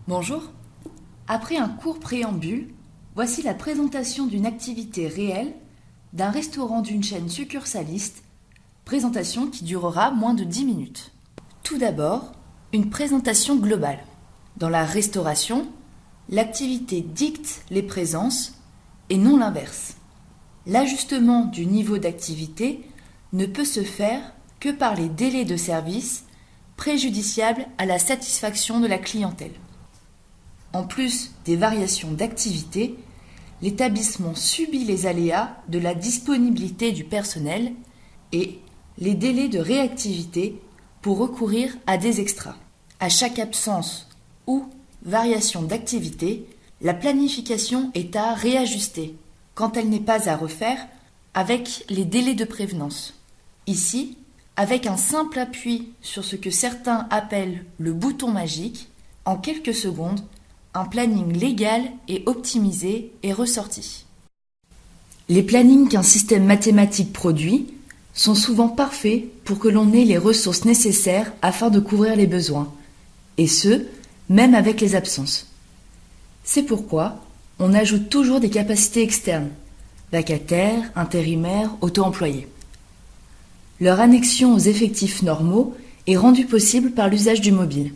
Bonjour. Après un court préambule, voici la présentation d'une activité réelle d'un restaurant d'une chaîne succursaliste, présentation qui durera moins de 10 minutes. Tout d'abord, une présentation globale. Dans la restauration, l'activité dicte les présences et non l'inverse. L'ajustement du niveau d'activité ne peut se faire que par les délais de service préjudiciables à la satisfaction de la clientèle. En plus des variations d'activité, l'établissement subit les aléas de la disponibilité du personnel et les délais de réactivité pour recourir à des extras. À chaque absence ou variation d'activité, la planification est à réajuster quand elle n'est pas à refaire avec les délais de prévenance. Ici, avec un simple appui sur ce que certains appellent le bouton magique, en quelques secondes, un planning légal et optimisé est ressorti. Les plannings qu'un système mathématique produit sont souvent parfaits pour que l'on ait les ressources nécessaires afin de couvrir les besoins, et ce, même avec les absences. C'est pourquoi on ajoute toujours des capacités externes, vacataires, intérimaires, auto-employés. Leur annexion aux effectifs normaux est rendue possible par l'usage du mobile.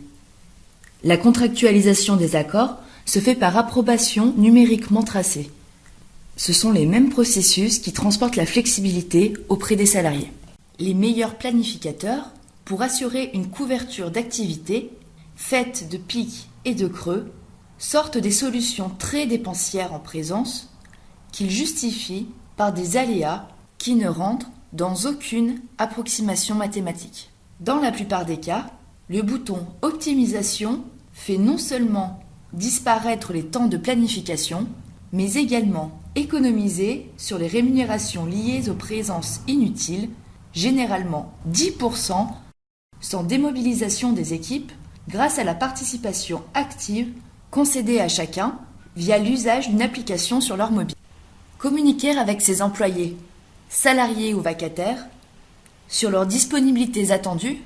La contractualisation des accords se fait par approbation numériquement tracée. Ce sont les mêmes processus qui transportent la flexibilité auprès des salariés. Les meilleurs planificateurs, pour assurer une couverture d'activité, faite de pics et de creux, sortent des solutions très dépensières en présence qu'ils justifient par des aléas qui ne rentrent dans aucune approximation mathématique. Dans la plupart des cas, le bouton optimisation fait non seulement disparaître les temps de planification, mais également économiser sur les rémunérations liées aux présences inutiles, généralement 10%, sans démobilisation des équipes, grâce à la participation active concédée à chacun via l'usage d'une application sur leur mobile. Communiquer avec ses employés, salariés ou vacataires, sur leurs disponibilités attendues,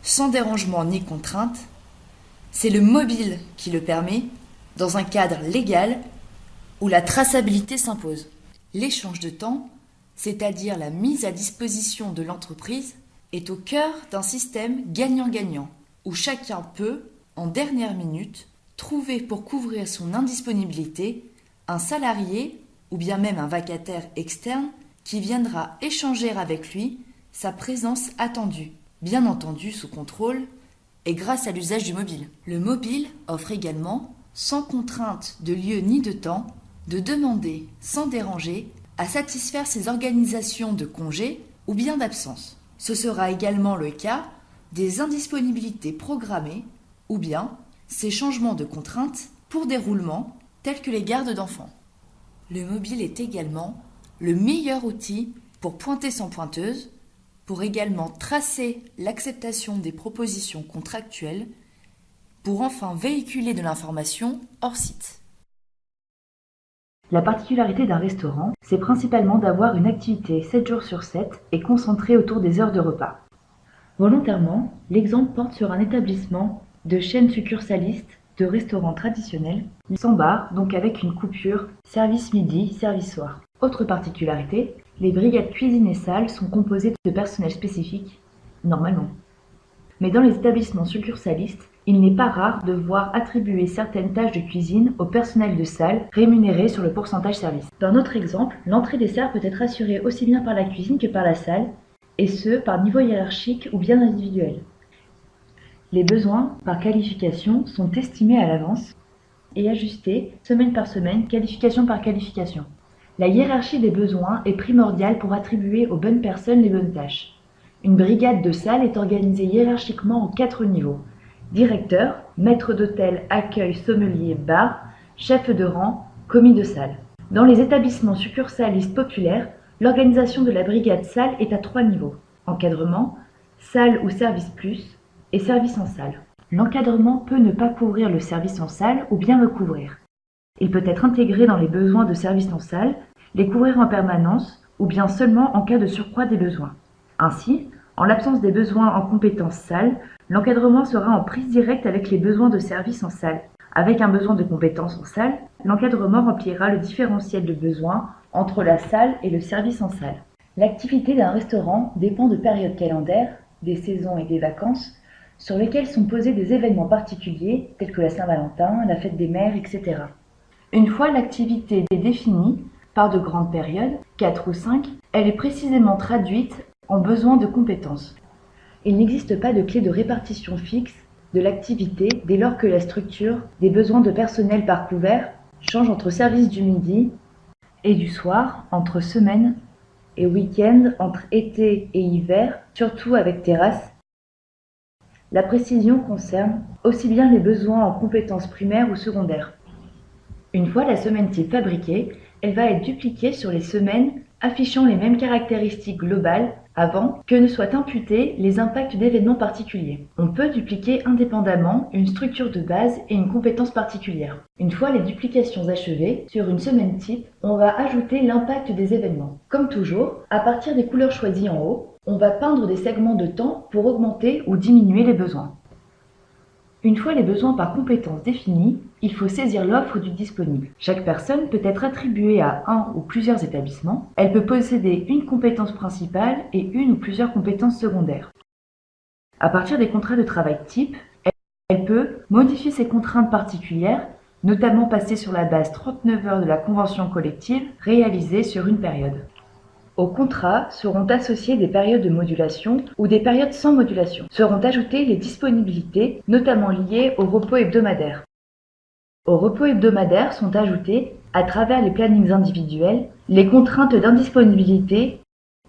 sans dérangement ni contrainte, c'est le mobile qui le permet, dans un cadre légal où la traçabilité s'impose. L'échange de temps, c'est-à-dire la mise à disposition de l'entreprise, est au cœur d'un système gagnant-gagnant, où chacun peut, en dernière minute, trouver pour couvrir son indisponibilité un salarié ou bien même un vacataire externe qui viendra échanger avec lui sa présence attendue, bien entendu sous contrôle et grâce à l'usage du mobile. Le mobile offre également, sans contrainte de lieu ni de temps, de demander, sans déranger, à satisfaire ses organisations de congés ou bien d'absence. Ce sera également le cas des indisponibilités programmées ou bien ces changements de contraintes pour déroulement tels que les gardes d'enfants. Le mobile est également le meilleur outil pour pointer sans pointeuse, pour également tracer l'acceptation des propositions contractuelles, pour enfin véhiculer de l'information hors site. La particularité d'un restaurant, c'est principalement d'avoir une activité 7 jours sur 7 et concentrée autour des heures de repas. Volontairement, l'exemple porte sur un établissement de chaîne succursaliste de restaurants traditionnels, sans bar, donc avec une coupure service midi, service soir. Autre particularité, les brigades cuisine et salle sont composées de personnel spécifique, normalement. Mais dans les établissements succursalistes, il n'est pas rare de voir attribuer certaines tâches de cuisine au personnel de salle rémunéré sur le pourcentage service. Dans notre exemple, l'entrée des desserts peut être assurée aussi bien par la cuisine que par la salle, et ce, par niveau hiérarchique ou bien individuel. Les besoins par qualification sont estimés à l'avance et ajustés semaine par semaine, qualification par qualification. La hiérarchie des besoins est primordiale pour attribuer aux bonnes personnes les bonnes tâches. Une brigade de salle est organisée hiérarchiquement en 4 niveaux. Directeur, maître d'hôtel, accueil, sommelier, bar, chef de rang, commis de salle. Dans les établissements succursalistes populaires, l'organisation de la brigade salle est à 3 niveaux. Encadrement, salle ou service plus, et service en salle. L'encadrement peut ne pas couvrir le service en salle ou bien le couvrir. Il peut être intégré dans les besoins de service en salle, les couvrir en permanence ou bien seulement en cas de surcroît des besoins. Ainsi, En l'absence des besoins en compétences salle, l'encadrement sera en prise directe avec les besoins de service en salle. Avec un besoin de compétences en salle, l'encadrement remplira le différentiel de besoins entre la salle et le service en salle. L'activité d'un restaurant dépend de périodes calendaires, des saisons et des vacances, sur lesquelles sont posés des événements particuliers tels que la Saint-Valentin, la fête des mères, etc. Une fois l'activité définie par de grandes périodes, 4 ou 5, elle est précisément traduite en besoin de compétences. Il n'existe pas de clé de répartition fixe de l'activité dès lors que la structure des besoins de personnel par couvert change entre service du midi et du soir, entre semaine et week-end, entre été et hiver, surtout avec terrasse. La précision concerne aussi bien les besoins en compétences primaires ou secondaires. Une fois la semaine type fabriquée, elle va être dupliquée sur les semaines affichant les mêmes caractéristiques globales avant que ne soient imputés les impacts d'événements particuliers. On peut dupliquer indépendamment une structure de base et une compétence particulière. Une fois les duplications achevées, sur une semaine type, on va ajouter l'impact des événements. Comme toujours, à partir des couleurs choisies en haut, on va peindre des segments de temps pour augmenter ou diminuer les besoins. Une fois les besoins par compétence définis, il faut saisir l'offre du disponible. Chaque personne peut être attribuée à un ou plusieurs établissements. Elle peut posséder une compétence principale et une ou plusieurs compétences secondaires. À partir des contrats de travail type, elle peut modifier ses contraintes particulières, notamment passer sur la base 39 heures de la convention collective réalisée sur une période. Au contrat seront associées des périodes de modulation ou des périodes sans modulation. Seront ajoutées les disponibilités, notamment liées au repos hebdomadaire. Au repos hebdomadaire sont ajoutées, à travers les plannings individuels, les contraintes d'indisponibilité,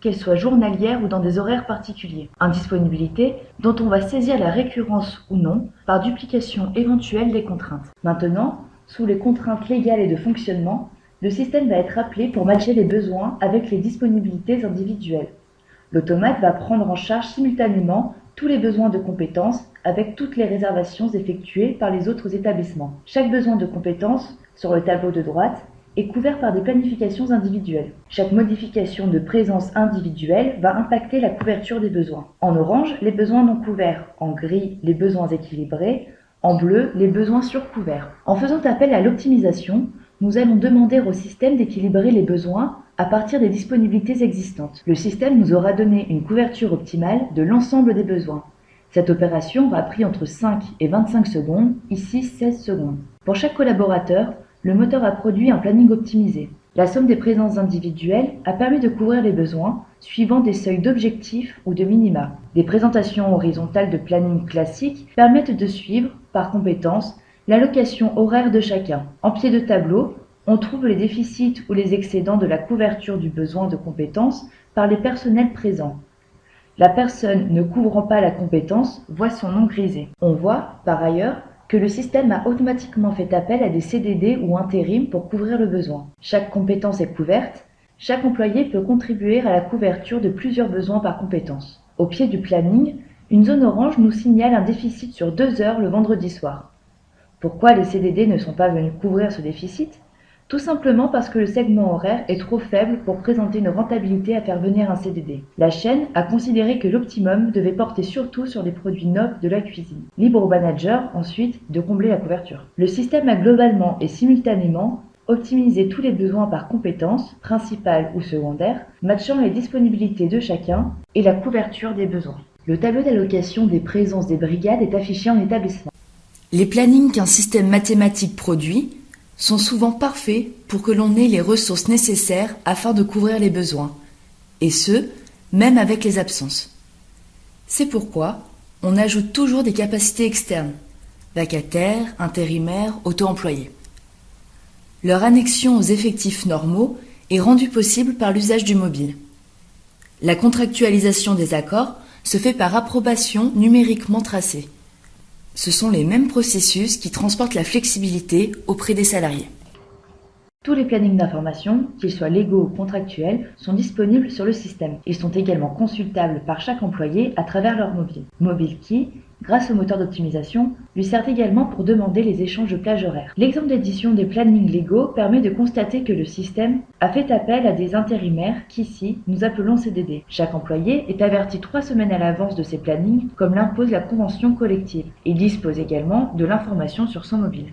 qu'elles soient journalières ou dans des horaires particuliers. Indisponibilité dont on va saisir la récurrence ou non par duplication éventuelle des contraintes. Maintenant, sous les contraintes légales et de fonctionnement, le système va être appelé pour matcher les besoins avec les disponibilités individuelles. L'automate va prendre en charge simultanément tous les besoins de compétences avec toutes les réservations effectuées par les autres établissements. Chaque besoin de compétences, sur le tableau de droite, est couvert par des planifications individuelles. Chaque modification de présence individuelle va impacter la couverture des besoins. En orange, les besoins non couverts. En gris, les besoins équilibrés. En bleu, les besoins surcouverts. En faisant appel à l'optimisation, nous allons demander au système d'équilibrer les besoins à partir des disponibilités existantes. Le système nous aura donné une couverture optimale de l'ensemble des besoins. Cette opération aura pris entre 5 et 25 secondes, ici 16 secondes. Pour chaque collaborateur, le moteur a produit un planning optimisé. La somme des présences individuelles a permis de couvrir les besoins suivant des seuils d'objectifs ou de minima. Des présentations horizontales de planning classiques permettent de suivre, par compétence, l'allocation horaire de chacun. En pied de tableau, on trouve les déficits ou les excédents de la couverture du besoin de compétences par les personnels présents. La personne ne couvrant pas la compétence voit son nom grisé. On voit, par ailleurs, que le système a automatiquement fait appel à des CDD ou intérims pour couvrir le besoin. Chaque compétence est couverte, chaque employé peut contribuer à la couverture de plusieurs besoins par compétence. Au pied du planning, une zone orange nous signale un déficit sur 2 heures le vendredi soir. Pourquoi les CDD ne sont pas venus couvrir ce déficit ? Tout simplement parce que le segment horaire est trop faible pour présenter une rentabilité à faire venir un CDD. La chaîne a considéré que l'optimum devait porter surtout sur les produits nobles de la cuisine. Libre au manager, ensuite, de combler la couverture. Le système a globalement et simultanément optimisé tous les besoins par compétences, principales ou secondaires, matchant les disponibilités de chacun et la couverture des besoins. Le tableau d'allocation des présences des brigades est affiché en établissement. Les plannings qu'un système mathématique produit sont souvent parfaits pour que l'on ait les ressources nécessaires afin de couvrir les besoins, et ce, même avec les absences. C'est pourquoi on ajoute toujours des capacités externes, vacataires, intérimaires, auto-employés. Leur annexion aux effectifs normaux est rendue possible par l'usage du mobile. La contractualisation des accords se fait par approbation numériquement tracée. Ce sont les mêmes processus qui transportent la flexibilité auprès des salariés. Tous les plannings d'information, qu'ils soient légaux ou contractuels, sont disponibles sur le système. Ils sont également consultables par chaque employé à travers leur mobile. Mobile qui, grâce au moteur d'optimisation, lui sert également pour demander les échanges de plages horaires. L'exemple d'édition des plannings légaux permet de constater que le système a fait appel à des intérimaires qu'ici nous appelons CDD. Chaque employé est averti 3 semaines à l'avance de ses plannings, comme l'impose la convention collective. Il dispose également de l'information sur son mobile.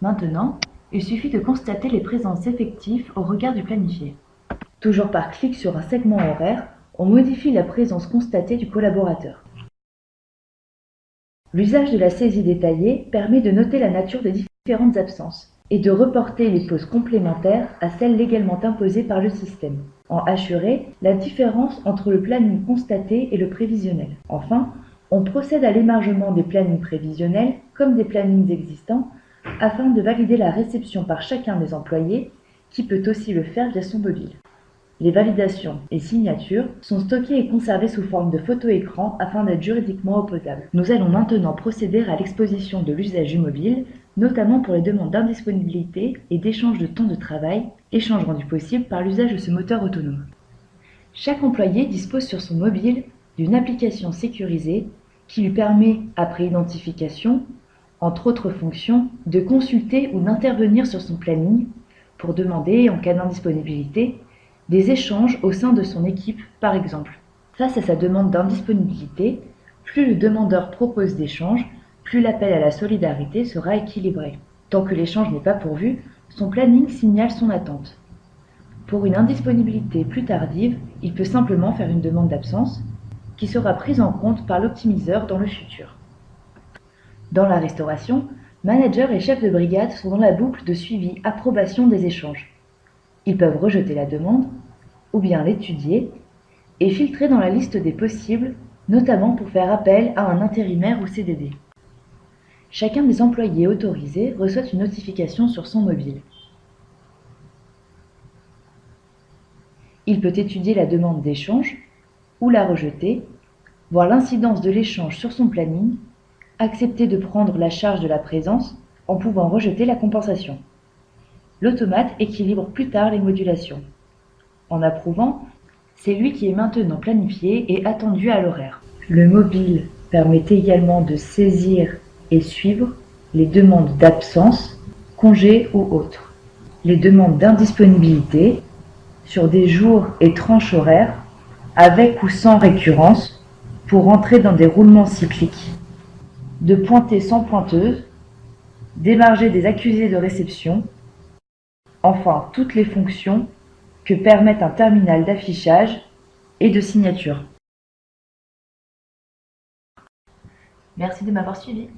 Maintenant, il suffit de constater les présences effectives au regard du planifié. Toujours par clic sur un segment horaire, on modifie la présence constatée du collaborateur. L'usage de la saisie détaillée permet de noter la nature des différentes absences et de reporter les pauses complémentaires à celles légalement imposées par le système, en assurer la différence entre le planning constaté et le prévisionnel. Enfin, on procède à l'émargement des plannings prévisionnels comme des plannings existants afin de valider la réception par chacun des employés qui peut aussi le faire via son mobile. Les validations et signatures sont stockées et conservées sous forme de photo-écran afin d'être juridiquement opposables. Nous allons maintenant procéder à l'exposition de l'usage du mobile, notamment pour les demandes d'indisponibilité et d'échange de temps de travail, échange rendu possible par l'usage de ce moteur autonome. Chaque employé dispose sur son mobile d'une application sécurisée qui lui permet, après identification, entre autres fonctions, de consulter ou d'intervenir sur son planning pour demander, en cas d'indisponibilité, des échanges au sein de son équipe, par exemple. Face à sa demande d'indisponibilité, plus le demandeur propose d'échanges, plus l'appel à la solidarité sera équilibré. Tant que l'échange n'est pas pourvu, son planning signale son attente. Pour une indisponibilité plus tardive, il peut simplement faire une demande d'absence, qui sera prise en compte par l'optimiseur dans le futur. Dans la restauration, managers et chefs de brigade sont dans la boucle de suivi approbation des échanges. Ils peuvent rejeter la demande, ou bien l'étudier, et filtrer dans la liste des possibles, notamment pour faire appel à un intérimaire ou CDD. Chacun des employés autorisés reçoit une notification sur son mobile. Il peut étudier la demande d'échange, ou la rejeter, voir l'incidence de l'échange sur son planning, accepter de prendre la charge de la présence en pouvant rejeter la compensation. L'automate équilibre plus tard les modulations. En approuvant, c'est lui qui est maintenant planifié et attendu à l'horaire. Le mobile permet également de saisir et suivre les demandes d'absence, congé ou autres, les demandes d'indisponibilité sur des jours et tranches horaires, avec ou sans récurrence, pour entrer dans des roulements cycliques, de pointer sans pointeuse, d'émarger des accusés de réception, enfin toutes les fonctions que permettent un terminal d'affichage et de signature. Merci de m'avoir suivi.